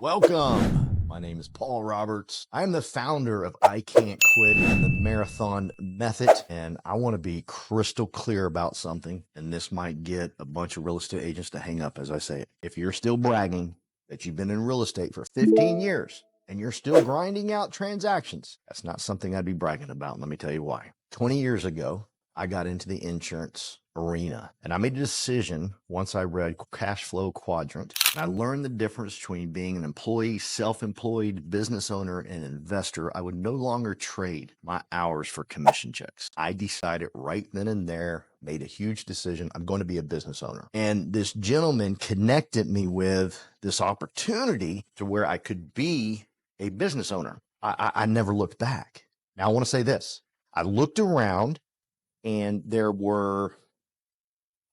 Welcome. My name is Paul Roberts. I'm the founder of I Can't Quit and the Marathon Method, and I want to be crystal clear about something, and this might get a bunch of real estate agents to hang up as I say it. If you're still bragging that you've been in real estate for 15 years and you're still grinding out transactions, that's not something I'd be bragging about. Let me tell you why. 20 years ago, I got into the insurance arena, and I made a decision once I read Cash Flow Quadrant, and I learned the difference between being an employee, self-employed, business owner, and investor. I would no longer trade my hours for commission checks. I decided right then and there, made a huge decision. I'm going to be a business owner. And this gentleman connected me with this opportunity to where I could be a business owner. I never looked back. Now I want to say this. I looked around and there were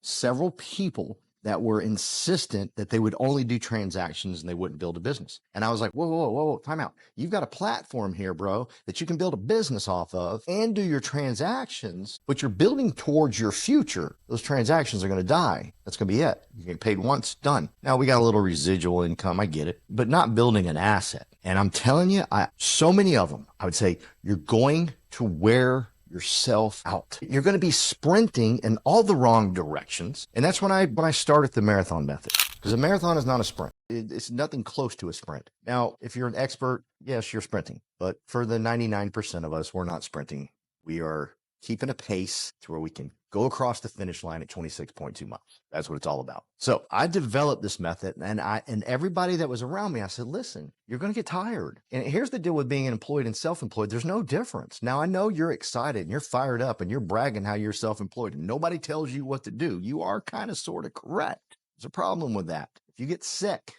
several people that were insistent that they would only do transactions and they wouldn't build a business. And I was like, whoa, time out. You've got a platform here, bro, that you can build a business off of and do your transactions, but you're building towards your future. Those transactions are going to die. That's going to be it. You get paid once, done. Now we got a little residual income. I get it, but not building an asset. And I'm telling you, so many of them, I would say you're going to wear yourself out. You're going to be sprinting in all the wrong directions. And that's when I started the marathon method, because a marathon is not a sprint. It's nothing close to a sprint. Now, if you're an expert, yes, you're sprinting, but for the 99% of us, we're not sprinting. We are keeping a pace to where we can go across the finish line at 26.2 miles. That's what it's all about. So I developed this method, and everybody that was around me, I said, listen, you're going to get tired. And here's the deal with being employed and self-employed. There's no difference. Now I know you're excited and you're fired up and you're bragging how you're self-employed and nobody tells you what to do. You are kind of sort of correct. There's a problem with that. If you get sick,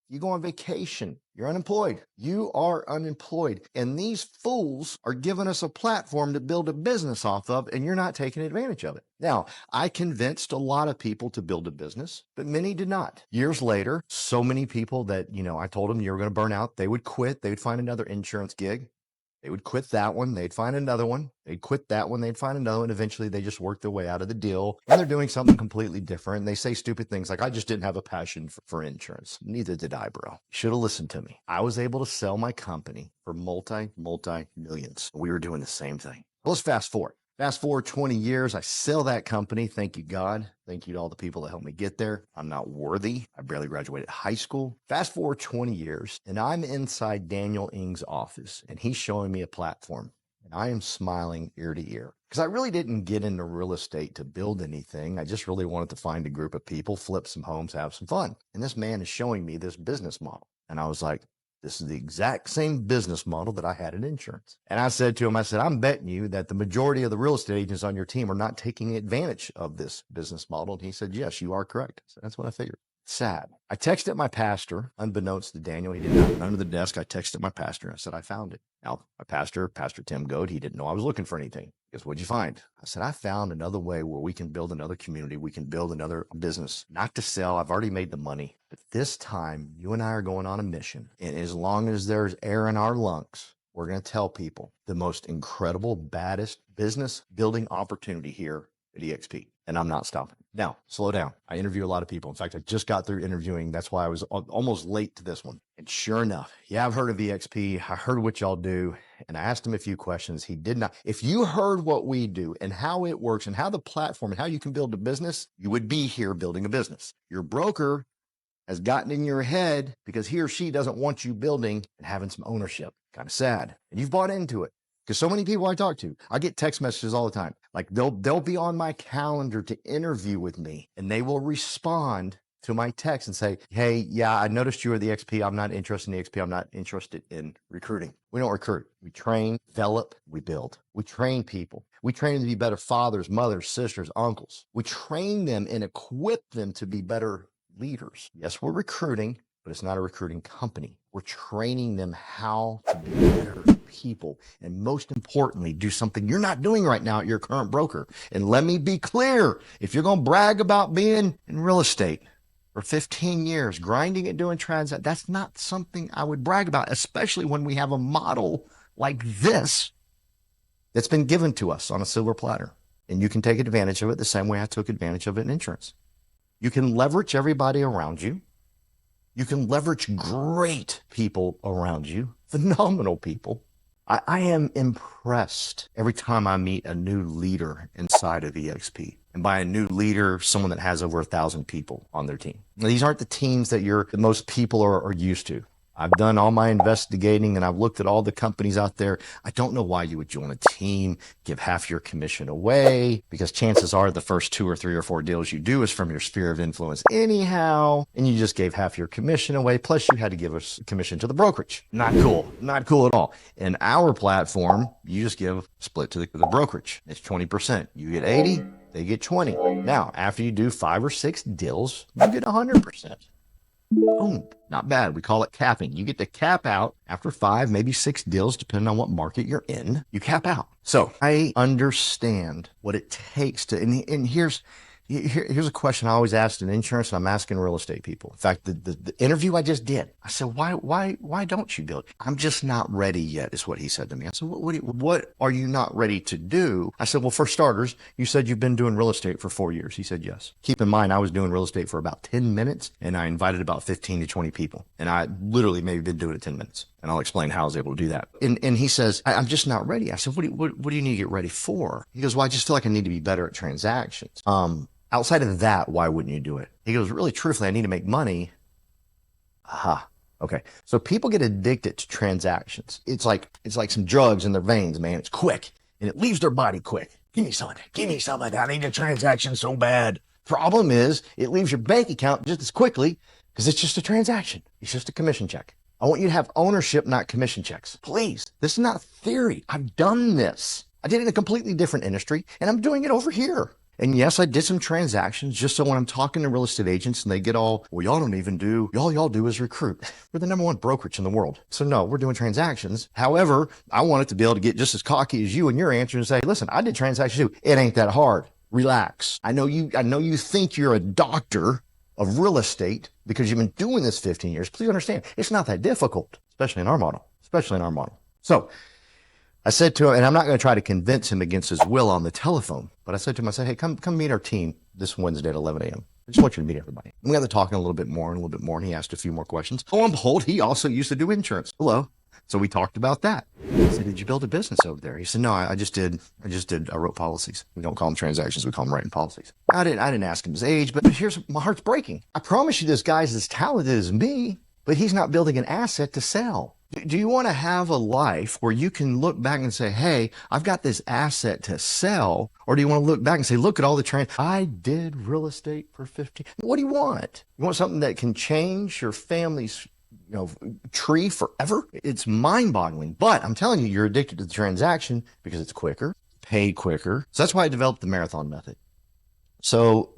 you go on vacation, you're unemployed. You are unemployed. And these fools are giving us a platform to build a business off of, and you're not taking advantage of it. Now, I convinced a lot of people to build a business, but many did not. Years later, so many people that, I told them you were going to burn out, they would quit. They would find another insurance gig. They would quit that one. They'd find another one. They'd quit that one. They'd find another one. Eventually, they just work their way out of the deal. And they're doing something completely different. They say stupid things like, I just didn't have a passion for insurance. Neither did I, bro. Should have listened to me. I was able to sell my company for multi-millions. We were doing the same thing. Let's fast forward. Fast forward 20 years, I sell that company. Thank you, God. Thank you to all the people that helped me get there. I'm not worthy. I barely graduated high school. Fast forward 20 years, and I'm inside Daniel Ng's office, and he's showing me a platform. And I am smiling ear to ear because I really didn't get into real estate to build anything. I just really wanted to find a group of people, flip some homes, have some fun. And this man is showing me this business model. And I was like, this is the exact same business model that I had in insurance. And I said to him, I'm betting you that the majority of the real estate agents on your team are not taking advantage of this business model. And he said, yes, you are correct. So that's what I figured. Sad. I texted my pastor, unbeknownst to Daniel. He didn't have it under the desk. I texted my pastor. I said, I found it. Now, my Pastor Tim Goad, he didn't know I was looking for anything. Guess what'd you find? I said, I found another way where we can build another community. We can build another business, not to sell. I've already made the money. But this time, you and I are going on a mission. And as long as there's air in our lungs, we're going to tell people the most incredible, baddest business building opportunity here at eXp. And I'm not stopping. Now, slow down. I interview a lot of people. In fact, I just got through interviewing. That's why I was almost late to this one. And sure enough, yeah, I've heard of eXp. I heard what y'all do. And I asked him a few questions. He did not. If you heard what we do and how it works and how the platform and how you can build a business, you would be here building a business. Your broker has gotten in your head because he or she doesn't want you building and having some ownership. Kind of sad. And you've bought into it. Because so many people I talk to, I get text messages all the time. Like they'll be on my calendar to interview with me, and they will respond to my text and say, hey, yeah, I noticed you were the XP. I'm not interested in the XP. I'm not interested in recruiting. We don't recruit. We train, develop, we build. We train people. We train them to be better fathers, mothers, sisters, uncles. We train them and equip them to be better leaders. Yes, we're recruiting, but it's not a recruiting company. We're training them how to be better people. And most importantly, do something you're not doing right now at your current broker. And let me be clear, if you're going to brag about being in real estate for 15 years, grinding and doing transactions, that's not something I would brag about, especially when we have a model like this that's been given to us on a silver platter. And you can take advantage of it the same way I took advantage of it in insurance. You can leverage everybody around you. You can leverage great people around you, phenomenal people. I am impressed every time I meet a new leader inside of eXp. And by a new leader, someone that has over 1,000 people on their team. Now, these aren't the teams that most people are used to. I've done all my investigating and I've looked at all the companies out there. I don't know why you would join a team, give half your commission away, because chances are the first 2 or 3 or 4 deals you do is from your sphere of influence anyhow, and you just gave half your commission away, plus you had to give a commission to the brokerage. Not cool. Not cool at all. In our platform, you just give split to the brokerage. It's 20%. You get 80, they get 20. Now, after you do 5 or 6 deals, you get 100%. Boom. Not bad. We call it capping. You get to cap out after 5, maybe 6 deals, depending on what market you're in. You cap out. So I understand what it takes to, and here's a question I always ask in insurance, and I'm asking real estate people. In fact, the interview I just did, I said, why don't you build? I'm just not ready yet, is what he said to me. I said, what are you not ready to do? I said, well, for starters, you said you've been doing real estate for 4 years. He said, yes. Keep in mind, I was doing real estate for about 10 minutes, and I invited about 15 to 20 people. And I literally maybe been doing it 10 minutes. And I'll explain how I was able to do that. And he says, I'm just not ready. I said, what do you need to get ready for? He goes, well, I just feel like I need to be better at transactions. Outside of that, why wouldn't you do it? He goes, really truthfully, I need to make money. Aha. Okay. So people get addicted to transactions. It's like some drugs in their veins, man. It's quick and it leaves their body quick. Give me some of that. Give me some of that. I need a transaction so bad. Problem is it leaves your bank account just as quickly because it's just a transaction. It's just a commission check. I want you to have ownership, not commission checks. Please. This is not theory. I've done this. I did it in a completely different industry and I'm doing it over here. And yes, I did some transactions just so when I'm talking to real estate agents and they get all, well, y'all don't even do, y'all do is recruit. We're the #1 brokerage in the world. So no, we're doing transactions. However, I wanted to be able to get just as cocky as you in your answer and say, listen, I did transactions too. It ain't that hard. Relax. I know you think you're a doctor of real estate because you've been doing this 15 years. Please understand, it's not that difficult, especially in our model. So I said to him, and I'm not going to try to convince him against his will on the telephone, but I said to him, I said, hey, come meet our team this Wednesday at 11 a.m. I just want you to meet everybody. And we got to talking a little bit more, and he asked a few more questions. Lo and behold, he also used to do insurance. Hello. So we talked about that. I said, did you build a business over there? He said, no, I wrote policies. We don't call them transactions. We call them writing policies. I didn't ask him his age, but here's, my heart's breaking. I promise you this guy's as talented as me, but he's not building an asset to sell. Do you want to have a life where you can look back and say, hey, I've got this asset to sell? Or do you want to look back and say, look at all the I did real estate for 15. What do you want? You want something that can change your family's tree forever? It's mind-boggling. But I'm telling you, you're addicted to the transaction because it's quicker, pay quicker. So that's why I developed the marathon method. So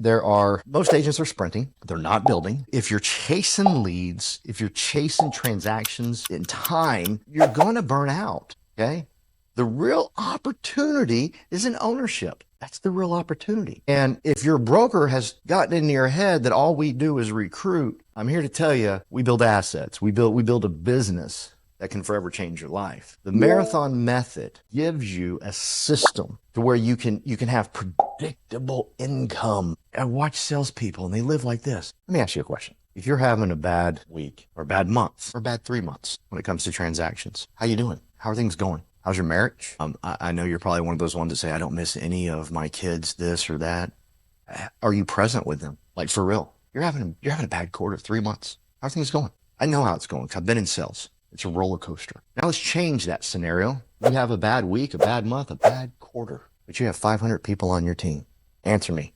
most agents are sprinting. They're not building. If you're chasing leads, if you're chasing transactions in time, you're going to burn out. Okay. The real opportunity is in ownership. That's the real opportunity. And if your broker has gotten into your head that all we do is recruit, I'm here to tell you, we build assets. We build a business that can forever change your life. The marathon method gives you a system to where you can have predictable income. I watch salespeople and they live like this. Let me ask you a question. If you're having a bad week or a bad month or a bad 3 months when it comes to transactions, how you doing? How are things going? How's your marriage? I know you're probably one of those ones that say, I don't miss any of my kids, this or that. Are you present with them? Like for real? You're having a bad quarter, 3 months. How are things going? I know how it's going because I've been in sales. It's a roller coaster. Now let's change that scenario. You have a bad week, a bad month, a bad quarter, but you have 500 people on your team. Answer me.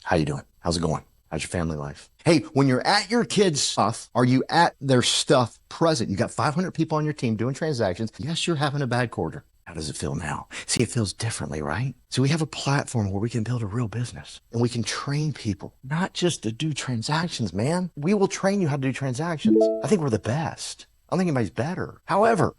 How you doing? How's it going? How's your family life? Hey, when you're at your kids' stuff, are you at their stuff present? You got 500 people on your team doing transactions. Yes, you're having a bad quarter. How does it feel now? See, it feels differently, right? So we have a platform where we can build a real business and we can train people, not just to do transactions, man. We will train you how to do transactions. I think we're the best. I don't think anybody's better. However,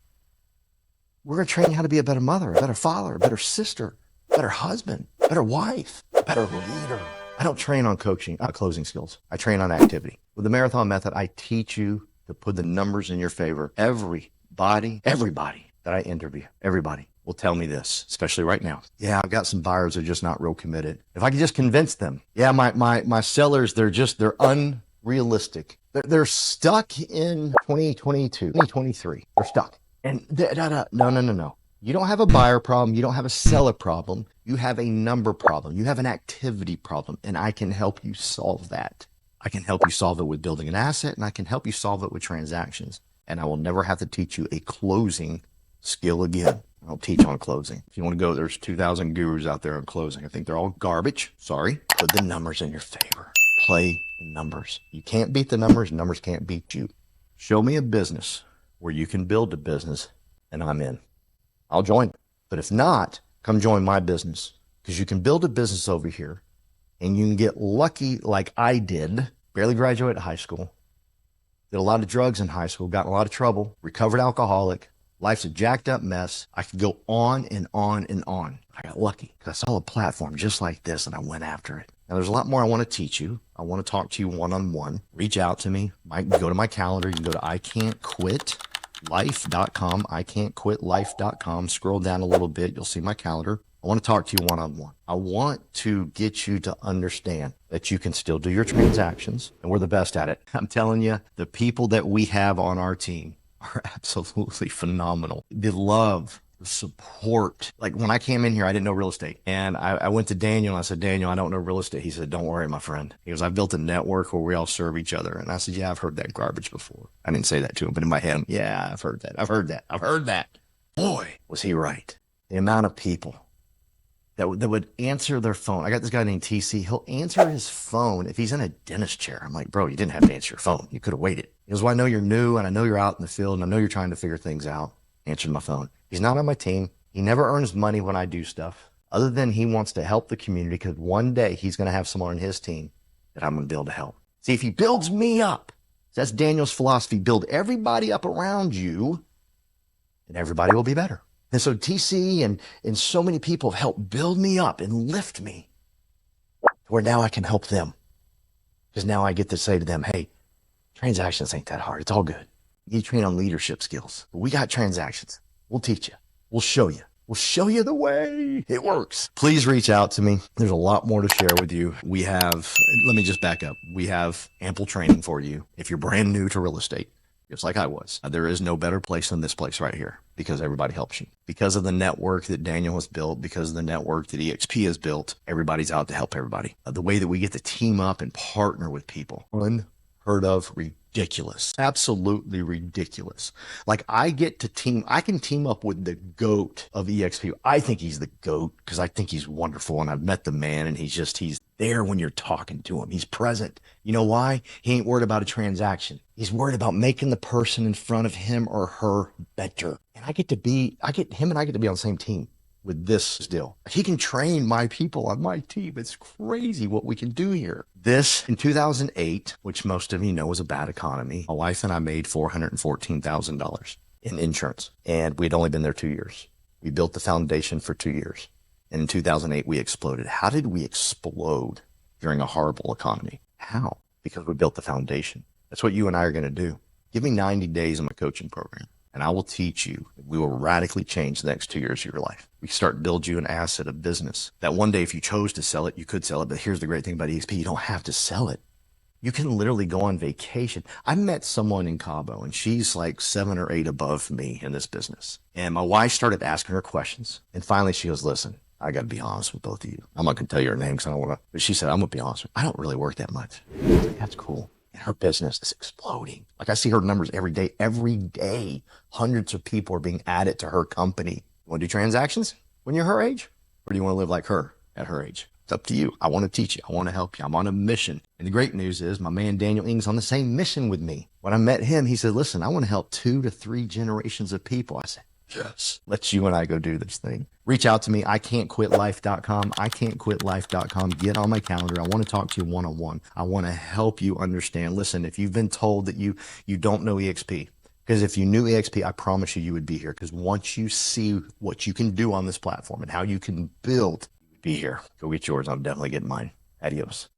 we're going to train you how to be a better mother, a better father, a better sister, a better husband, a better wife, a better leader. I don't train on closing skills. I train on activity. With the marathon method, I teach you to put the numbers in your favor. Everybody that I interview, everybody will tell me this, especially right now. Yeah, I've got some buyers that are just not real committed. If I could just convince them, yeah, my sellers, they're realistic. They're stuck in 2022, 2023. They're stuck. And no. You don't have a buyer problem. You don't have a seller problem. You have a number problem. You have an activity problem, and I can help you solve that. I can help you solve it with building an asset, and I can help you solve it with transactions. And I will never have to teach you a closing skill again. I don't teach on closing. If you want to go, there's 2,000 gurus out there on closing. I think they're all garbage. Sorry. Put the numbers in your favor. Play the numbers. You can't beat the numbers. Numbers can't beat you. Show me a business where you can build a business, and I'm in. I'll join. But if not, come join my business, because you can build a business over here and you can get lucky like I did. Barely graduated high school. Did a lot of drugs in high school, got in a lot of trouble, recovered alcoholic. Life's a jacked up mess. I could go on and on and on. I got lucky because I saw a platform just like this and I went after it. Now, there's a lot more I want to teach you. I want to talk to you one-on-one. Reach out to me. Go to my calendar. You can go to ican'tquitlife.com, ican'tquitlife.com. Scroll down a little bit. You'll see my calendar. I want to talk to you one-on-one. I want to get you to understand that you can still do your transactions, and we're the best at it. I'm telling you, the people that we have on our team are absolutely phenomenal. The love, the support. Like when I came in here, I didn't know real estate. And I went to Daniel and I said, Daniel, I don't know real estate. He said, don't worry, my friend. He goes, I built a network where we all serve each other. And I said, yeah, I've heard that garbage before. I didn't say that to him, but in my head, yeah, I've heard that. Boy, was he right. The amount of people that would answer their phone. I got this guy named TC. He'll answer his phone if he's in a dentist chair. I'm like, bro, you didn't have to answer your phone. You could have waited. He goes, well, I know you're new and I know you're out in the field and I know you're trying to figure things out. Answered my phone. He's not on my team. He never earns money when I do stuff other than he wants to help the community, because one day he's going to have someone on his team that I'm going to be able to help. See, if he builds me up, that's Daniel's philosophy, build everybody up around you and everybody will be better. And so TC and so many people have helped build me up and lift me to where now I can help them. Because now I get to say to them, hey, transactions ain't that hard. It's all good. You train on leadership skills. But we got transactions. We'll teach you. We'll show you. We'll show you the way it works. Please reach out to me. There's a lot more to share with you. Let me just back up. We have ample training for you if you're brand new to real estate. Just like I was. There is no better place than this place right here, because everybody helps you. Because of the network that Daniel has built, because of the network that eXp has built, everybody's out to help everybody. The way that we get to team up and partner with people, unheard of, ridiculous, absolutely ridiculous. Like I can team up with the GOAT of eXp. I think he's the GOAT because I think he's wonderful and I've met the man and he's there when you're talking to him. He's present. You know why? He ain't worried about a transaction. He's worried about making the person in front of him or her better. And I get him and I get to be on the same team with this deal. He can train my people on my team. It's crazy what we can do here. This in 2008, which most of you know was a bad economy, my wife and I made $414,000 in insurance, and we'd only been there 2 years. We built the foundation for 2 years. And in 2008, we exploded. How did we explode during a horrible economy? How? Because we built the foundation. That's what you and I are going to do. Give me 90 days in my coaching program, and I will teach you. We will radically change the next 2 years of your life. We start build you an asset of business that one day, if you chose to sell it, you could sell it. But here's the great thing about eXp. You don't have to sell it. You can literally go on vacation. I met someone in Cabo, and she's like 7 or 8 above me in this business. And my wife started asking her questions. And finally, she goes, listen, I got to be honest with both of you. I'm not going to tell you her name because I don't want to. But she said, I'm going to be honest with you. I don't really work that much. I was like, that's cool. And her business is exploding. Like I see her numbers every day. Hundreds of people are being added to her company. You want to do transactions when you're her age? Or do you want to live like her at her age? It's up to you. I want to teach you. I want to help you. I'm on a mission. And the great news is my man Daniel Ing's on the same mission with me. When I met him, he said, listen, I want to help 2 to 3 generations of people. I said, yes, let's you and I go do this thing. Reach out to me, ican'tquitlife.com, ican'tquitlife.com. Get on my calendar. I want to talk to you one-on-one. I want to help you understand. Listen, if you've been told that you don't know eXp, because if you knew eXp, I promise you would be here. Because once you see what you can do on this platform and how you can build, you would be here. Go get yours. I'm definitely getting mine. Adios.